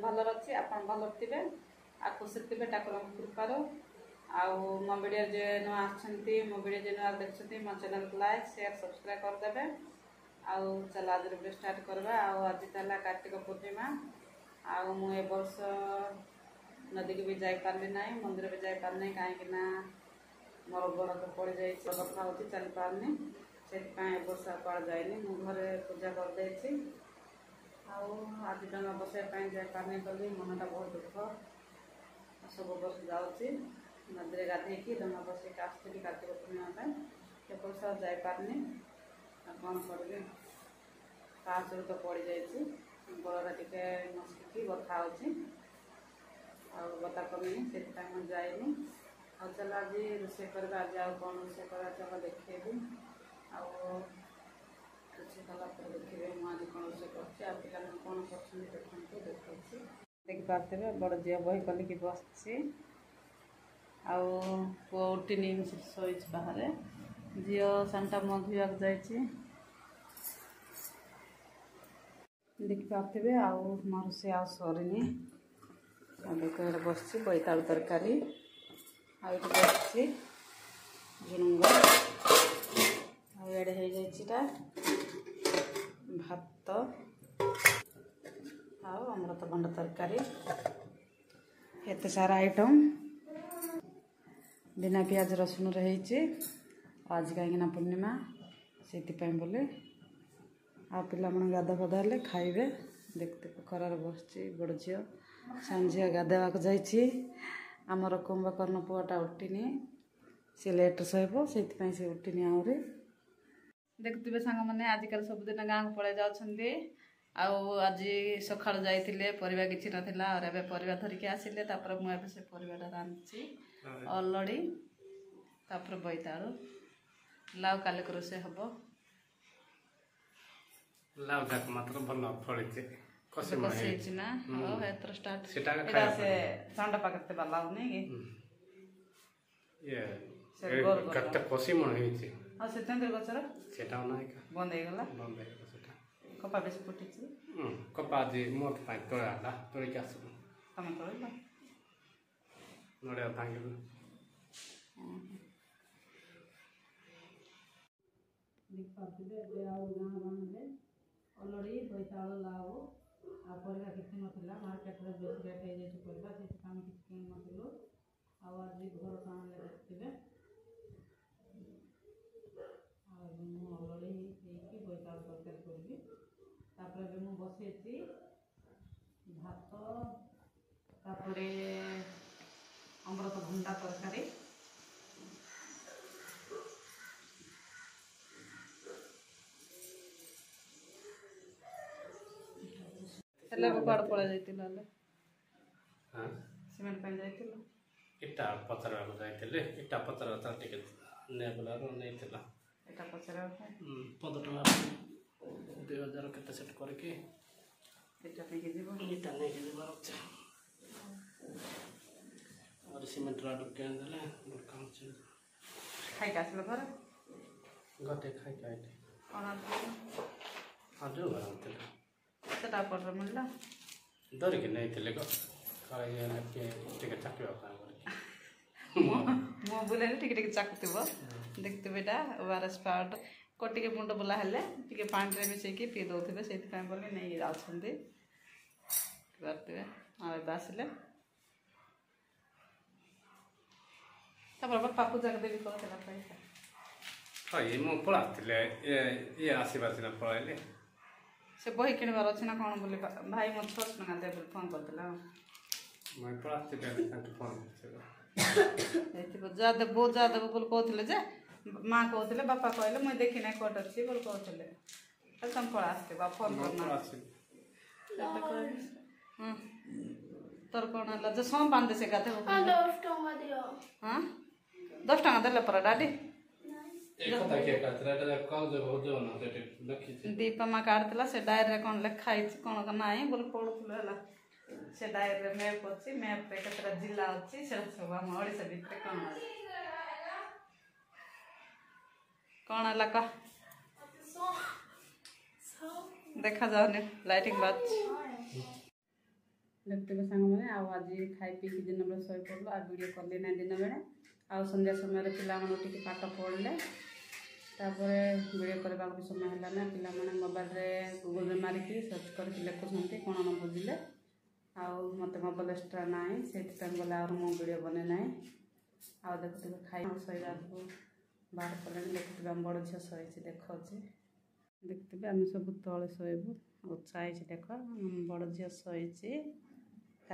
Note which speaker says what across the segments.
Speaker 1: भल अच्छी आप भल थे आ खुशी थे ठाकुर कृपार आउ मो वीडियो जे नुआ आछंती मो वीडियो जे नुआ देखछंती मो चैनल को लाइक शेयर सब्सक्राइब कर देबे आउ चला आज वीडियो स्टार्ट करबा आउ आज तला कार्तिक पूर्णिमा आउ मु ए वर्ष नदी के भी जाई पारली नाही मंदिर भी जाई पार नाही काहे कि ना मोर गोड़ तो पड़ जाई कथा होती चल पारनी से ए वर्ष पार जाइनी मु घरे पूजा कर देछि आउ आज डंगा बसाई पाई जाई पारनी बोली मनटा बहुत दुख सब वर्ष जाउछि नदी गाधे कि डंगा बसैक आसती कार्तिक पूर्णिमा ए वर्ष जाई पारनी कौन करी पाँच तो पड़ जाइए गोड़ा टे मस्की बथा होती बता कमी से जाइनी आ चल आज रोषे कर आज आउ कौन रोषे कर चल देखेबी रोषे कलापर देखिए मुझे कौन रोषे कर कौन कर देखते देखिपारे बड़ झील बही कलिकी बसची पुआ उठिनी शोई बाहर झील सानटा मधुआ जाइए देखिपारे मोर से आ सरीनी देख बस बैतालु तरकारी बस झुणुंग आड़े हो भात अमृतभंडा तरकारी एत सारा आइटम बिना प्याज रसुन रही आज कहीं पूर्णिमा से बोले आ पिला गाधा फाधा हेल्ले खाइबे देखते खरार बस बड़ झी सान झी गाधेवाक जाइए आमर कुंभकर्ण पुआटा उठिनी सी लेट शोब से उठिनी आहरी देखुवे सांग मैंने आजिकल सबुदिन गाँव को पलि जाऊँगी आज सका जाइए परिवा किसी नाला और एवं परिवा धरिकी आसिले मुझे से परिवाटा रांधि अलड़ी तापर बैतालु लाउ काले को रोषे हम
Speaker 2: लाउ जाक मात्र भल फली
Speaker 1: कसी ना एथर स्टार्ट से सांडा पाकते लाउ नहीं
Speaker 2: ये कट्टा कसी मन हेछि
Speaker 1: आ से चंद्र गचर
Speaker 2: सेटा नाही का
Speaker 1: बंद हे गला
Speaker 2: सेटा
Speaker 1: कपा बेस फुटिछि
Speaker 2: कपा जे मोट पाइ तोळाला तोळी कासु
Speaker 1: तमे तोळला
Speaker 2: नडे तांगल
Speaker 1: देखिए ए आउ गाँ बनले अलड़ी बैतालु लाउ आ परिवा किसी नथिला मार्केट रे बेस रेट हे जेति परिवा से काम किसी किन नथिलो आ आज घर काम ले देखिबे अलड़ी देकी बैतालु तरकारी करबी तापर मु बसेछि भात तापर अमृतभंडा तरकारी हेले बाड़ पळा जाइतिला ले
Speaker 2: हां
Speaker 1: सीमेंट पे जाइतिला
Speaker 2: इटा पचरा को जाइतिले इटा पचरा त टिके ने बोला रो नै थिला
Speaker 1: इटा पचरा
Speaker 2: 15 टका 2000 केते सेट करके
Speaker 1: इटा पे के जीव
Speaker 2: इटा नै के जीव रखछ और सीमेंट राड के अंदर मोर काम छ
Speaker 1: खाइ कासले घर
Speaker 2: गते खाइ काइते
Speaker 1: कोना
Speaker 2: आजो गरमते
Speaker 1: सेटा पर मिलला
Speaker 2: डर के नहीं थे को काय के टिके चकिवा काम
Speaker 1: मो बोले टिके टिके चाकुतिबो देखते बेटा ओआरएस पाउडर कोटी के मुंड बुला हेले टिके पानी रे मिसे की पी दोथिबे सेति टाइम पर नहीं जाउछंदी करते आ बासले तबर पापू जग देवी कहला पैसा
Speaker 2: हाय मो पळातिले ये आसीबास ना पळाइले
Speaker 1: से बही किणवार अच्छे ना कौन बोले भाई मत छोट ना दे बोल फोन करतला
Speaker 2: मैं पळाते बेले ताके फोन
Speaker 1: एति जा दे बहुत जा दे बोल कहतले जे मां कहतले बापा कहले मैं देखि नै कोट अछि बोल कहतले त तुम पळाते बा फोन करना तोर कोन ला जे सोम बांधे से गाते
Speaker 3: 10 टका दियो
Speaker 1: हां 10 टका देले पर डाडी
Speaker 2: एक ताके कातराटा कॉल जे हो जो ना ते देखि
Speaker 1: दीपमा काटला से डायर रे कोन लिखा है कोन का नाही बोल पढुथले हला से डायर रे मैप अछि मैप पे कतरा जिल्ला अछि से सब हम ओडिसा भितर कोन कौन है लका देखा जाओ ने लाइटिंग बात देखते सांग मैंने आज खाई पी दिन बेले शोई पड़ल आ वीडियो कले ना दिन बेले आ संध्या समय पे पाठ पढ़ले वीडियो करने भी समय है ना पे मोबाइल गूगल मारिकी सर्च करके लिखुंट कौन न बुझे मत मोबाइल एक्सट्रा ना से गला मो वीडियो बने ना आ देखते खाई शोवा को बाहर कले देखते आम बड़ झील शोची देखा देखते आम सब तले शोबू उत्साह देख बड़ झील शोची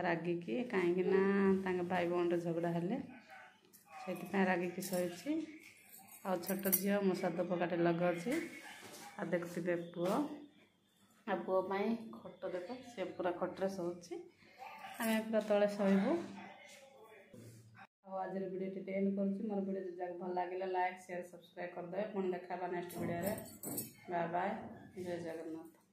Speaker 1: रागिकी कहीं भाई भौणी झगड़ा हेले से रागिकी शोची आ छोट झील मो सद पकाटे लगाऊँ आ देखते पुओ आ पुओ खट देख सी पूरा खटे शोची आम पूरा तले शोबू आज वीडियो टी एंड करुँच मोर वीडियो जब भल लगे लाइक शेयर सब्सक्राइब करदे पुणी देखा नेक्स्ट वीडियो बाय बाय जय जगन्नाथ।